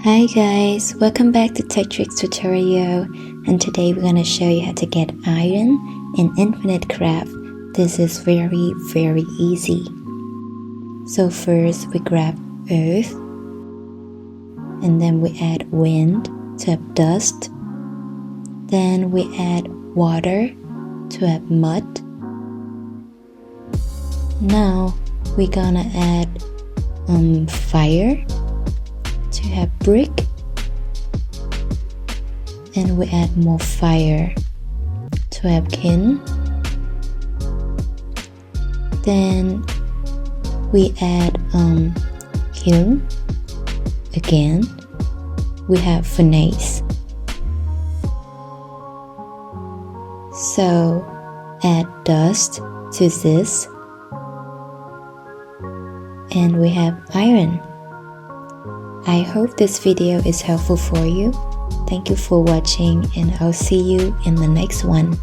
Hi guys, welcome back to Tech Tricks tutorial, and today we're going to show you how to get iron in Infinite Craft. This is very easy. So first we grab earth, and then we add wind to have dust, then we add water to have mud. Now we're gonna add fire to have brick, and we add more fire to have kin. Then we add kiln again. We have furnace. So add dust to this, and we have iron. I hope this video is helpful for you. Thank you for watching, and I'll see you in the next one.